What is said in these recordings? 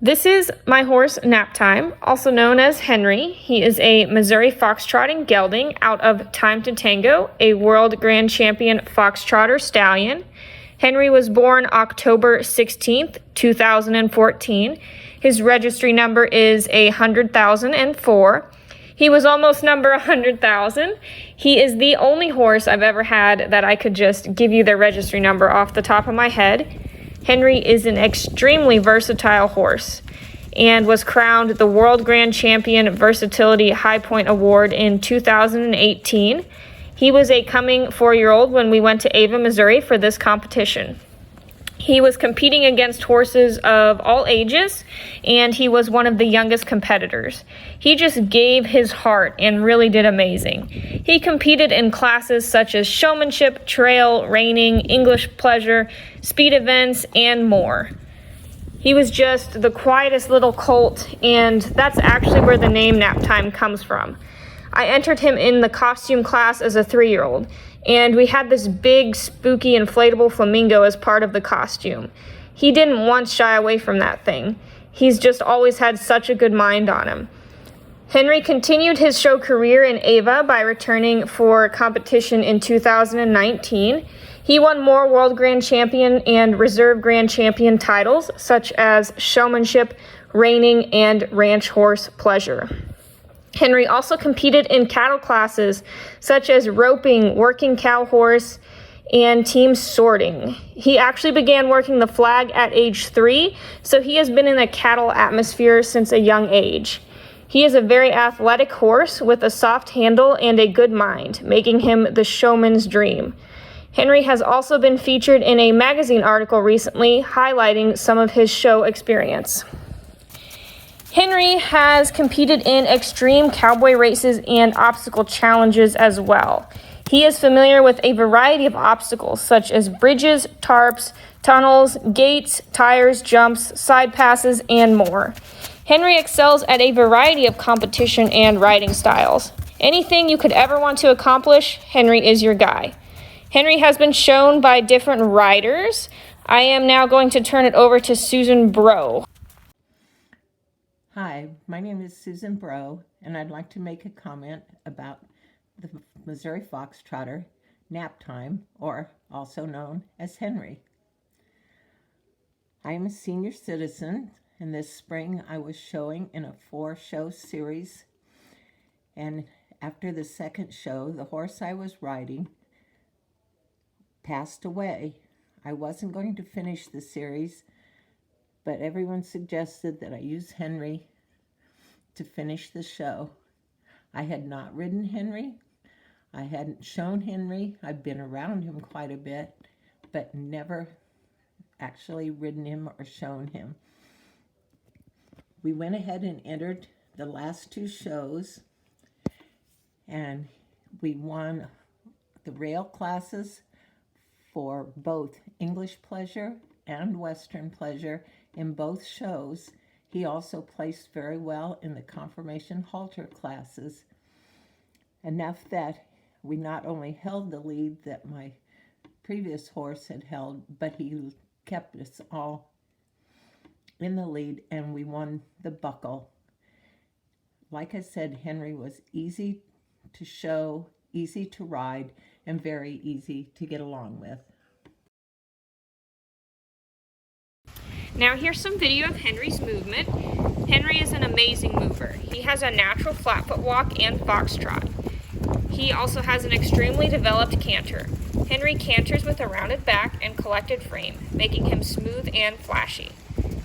This is my horse Nap Time, also known as Henry. He is a Missouri foxtrotting gelding out of Time to Tango, a world grand champion foxtrotter stallion. Henry was born October 16th, 2014. His registry number is 100,004. He was almost number 100,000. He is the only horse I've ever had that I could just give you their registry number off the top of my head. Henry is an extremely versatile horse and was crowned the World Grand Champion Versatility High Point Award in 2018. He was a coming 4-year-old when we went to Ava, Missouri for this competition. He was competing against horses of all ages, and he was one of the youngest competitors. He just gave his heart and really did amazing. He competed in classes such as showmanship, trail, reining, English pleasure, speed events, and more. He was just the quietest little colt, and that's actually where the name Nap Time comes from. I entered him in the costume class as a 3-year-old, and we had this big, spooky, inflatable flamingo as part of the costume. He didn't once shy away from that thing. He's just always had such a good mind on him. Henry continued his show career in Ava by returning for competition in 2019. He won more World Grand Champion and Reserve Grand Champion titles, such as showmanship, reining, and ranch horse pleasure. Henry also competed in cattle classes such as roping, working cow horse, and team sorting. He actually began working the flag at age 3, so he has been in a cattle atmosphere since a young age. He is a very athletic horse with a soft handle and a good mind, making him the showman's dream. Henry has also been featured in a magazine article recently highlighting some of his show experience. Henry has competed in extreme cowboy races and obstacle challenges as well. He is familiar with a variety of obstacles such as bridges, tarps, tunnels, gates, tires, jumps, side passes, and more. Henry excels at a variety of competition and riding styles. Anything you could ever want to accomplish, Henry is your guy. Henry has been shown by different riders. I am now going to turn it over to Susan Bro. Hi, my name is Susan Bro, and I'd like to make a comment about the Missouri Foxtrotter, Nap Time, or also known as Henry. I am a senior citizen, and this spring I was showing in a 4-show series, and after the second show, the horse I was riding passed away. I wasn't going to finish the series, but everyone suggested that I use Henry to finish the show. I had not ridden Henry. I hadn't shown Henry. I've been around him quite a bit, but never actually ridden him or shown him. We went ahead and entered the last 2 shows, and we won the rail classes for both English pleasure and Western pleasure in both shows. He also placed very well in the confirmation halter classes, enough that we not only held the lead that my previous horse had held, but he kept us all in the lead, and we won the buckle. Like I said, Henry was easy to show, easy to ride, and very easy to get along with. Now here's some video of Henry's movement. Henry is an amazing mover. He has a natural flat foot walk and foxtrot. He also has an extremely developed canter. Henry canters with a rounded back and collected frame, making him smooth and flashy.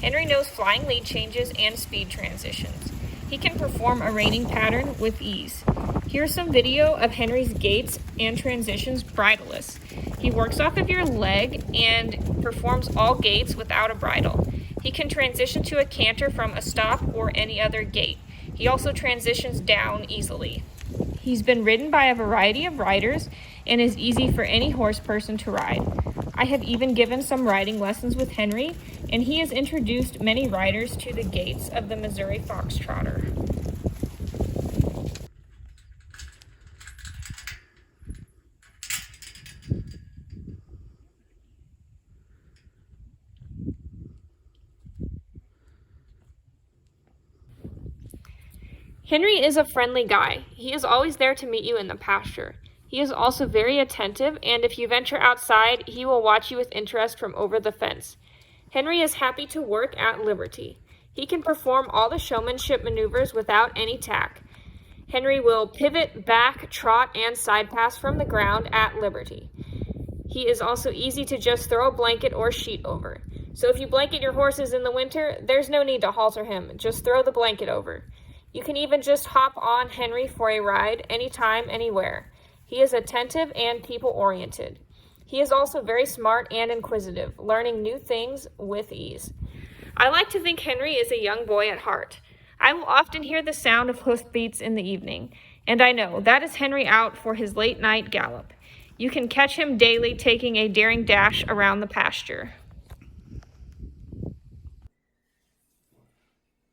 Henry knows flying lead changes and speed transitions. He can perform a reining pattern with ease. Here's some video of Henry's gaits and transitions bridleless. He works off of your leg and performs all gaits without a bridle. He can transition to a canter from a stop or any other gait. He also transitions down easily. He's been ridden by a variety of riders and is easy for any horse person to ride. I have even given some riding lessons with Henry, and he has introduced many riders to the gaits of the Missouri Foxtrotter. Henry is a friendly guy. He is always there to meet you in the pasture. He is also very attentive, and if you venture outside, he will watch you with interest from over the fence. Henry is happy to work at liberty. He can perform all the showmanship maneuvers without any tack. Henry will pivot, back, trot, and side pass from the ground at liberty. He is also easy to just throw a blanket or sheet over. So if you blanket your horses in the winter, there's no need to halter him. Just throw the blanket over. You can even just hop on Henry for a ride anytime, anywhere. He is attentive and people-oriented. He is also very smart and inquisitive, learning new things with ease. I like to think Henry is a young boy at heart. I will often hear the sound of hoofbeats in the evening, and I know that is Henry out for his late-night gallop. You can catch him daily taking a daring dash around the pasture.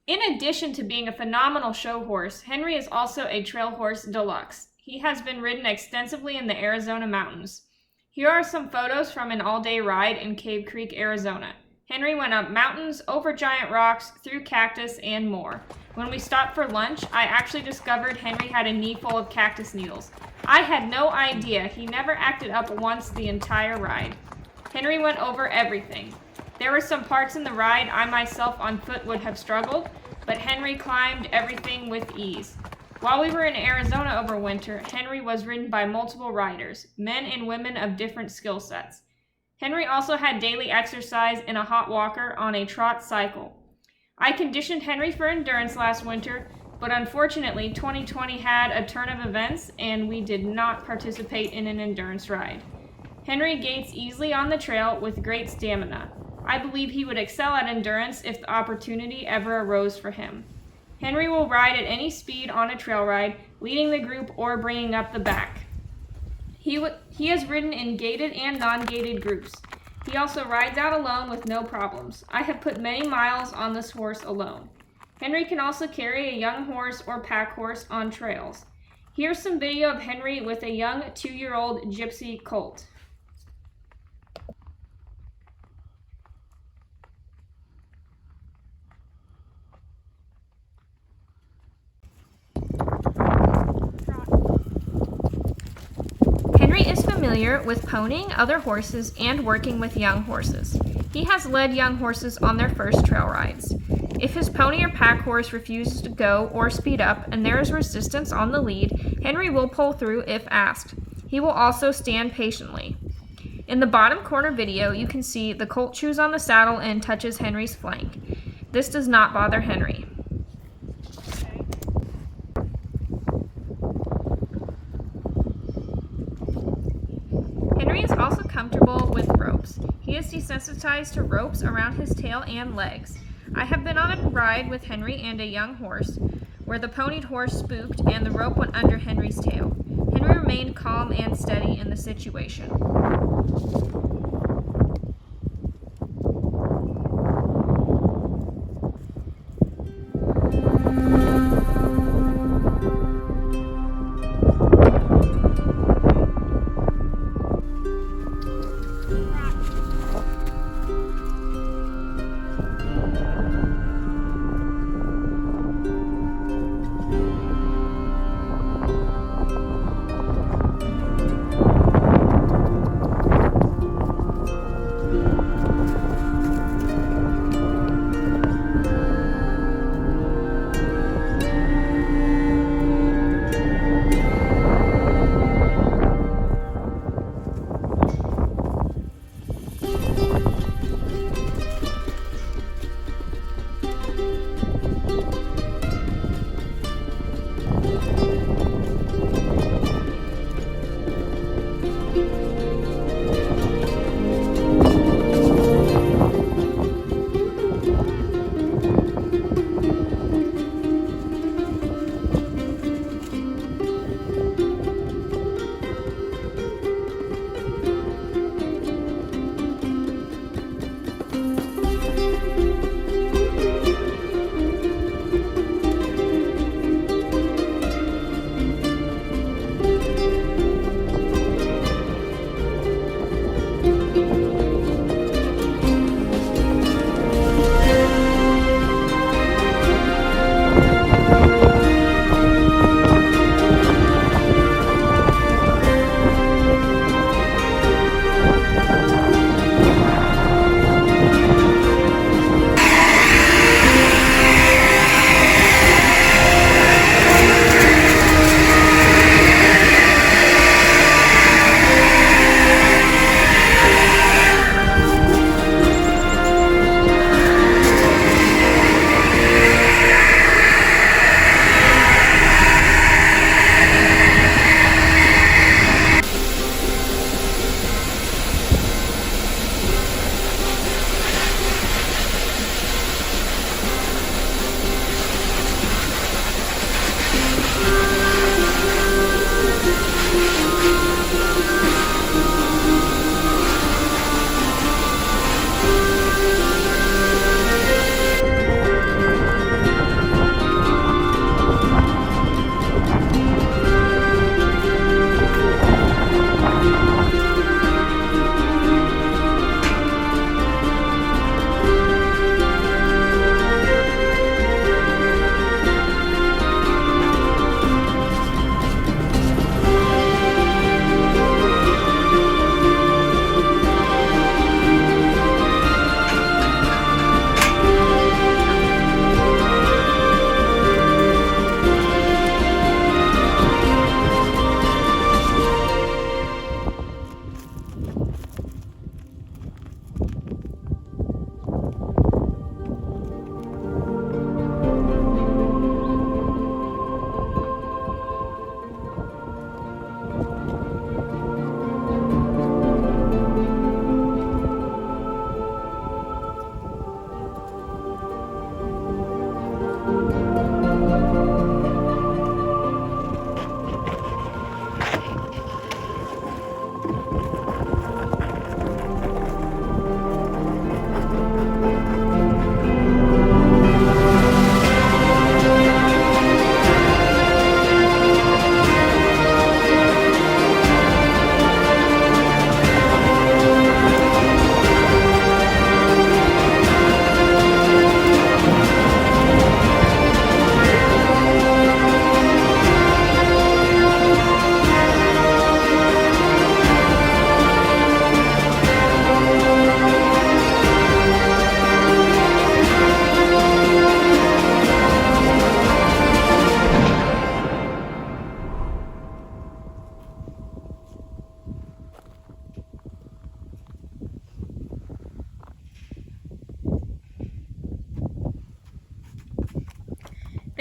In addition to being a phenomenal show horse, Henry is also a trail horse deluxe. He has been ridden extensively in the Arizona mountains. Here are some photos from an all-day ride in Cave Creek, Arizona. Henry went up mountains, over giant rocks, through cactus, and more. When we stopped for lunch, I actually discovered Henry had a knee full of cactus needles. I had no idea. He never acted up once the entire ride. Henry went over everything. There were some parts in the ride I myself on foot would have struggled, but Henry climbed everything with ease. While we were in Arizona over winter, Henry was ridden by multiple riders, men and women of different skill sets. Henry also had daily exercise in a hot walker on a trot cycle. I conditioned Henry for endurance last winter, but unfortunately 2020 had a turn of events and we did not participate in an endurance ride. Henry gaits easily on the trail with great stamina. I believe he would excel at endurance if the opportunity ever arose for him. Henry will ride at any speed on a trail ride, leading the group or bringing up the back. He has ridden in gaited and non-gaited groups. He also rides out alone with no problems. I have put many miles on this horse alone. Henry can also carry a young horse or pack horse on trails. Here's some video of Henry with a young 2-year-old gypsy colt. Henry is familiar with ponying other horses and working with young horses. He has led young horses on their first trail rides. If his pony or pack horse refuses to go or speed up and there is resistance on the lead, Henry will pull through if asked. He will also stand patiently. In the bottom corner video, you can see the colt chews on the saddle and touches Henry's flank. This does not bother Henry. Henry is also comfortable with ropes. He is desensitized to ropes around his tail and legs. I have been on a ride with Henry and a young horse where the ponied horse spooked and the rope went under Henry's tail. Henry remained calm and steady in the situation.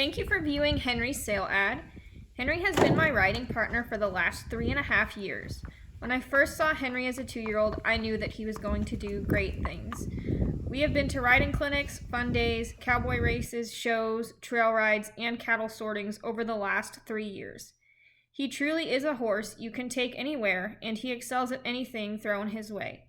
Thank you for viewing Henry's sale ad. Henry has been my riding partner for the last 3.5 years. When I first saw Henry as a 2-year-old, I knew that he was going to do great things. We have been to riding clinics, fun days, cowboy races, shows, trail rides, and cattle sortings over the last 3 years. He truly is a horse you can take anywhere, and he excels at anything thrown his way.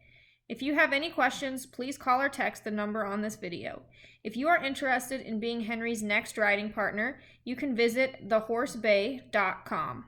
If you have any questions, please call or text the number on this video. If you are interested in being Henry's next riding partner, you can visit thehorsebay.com.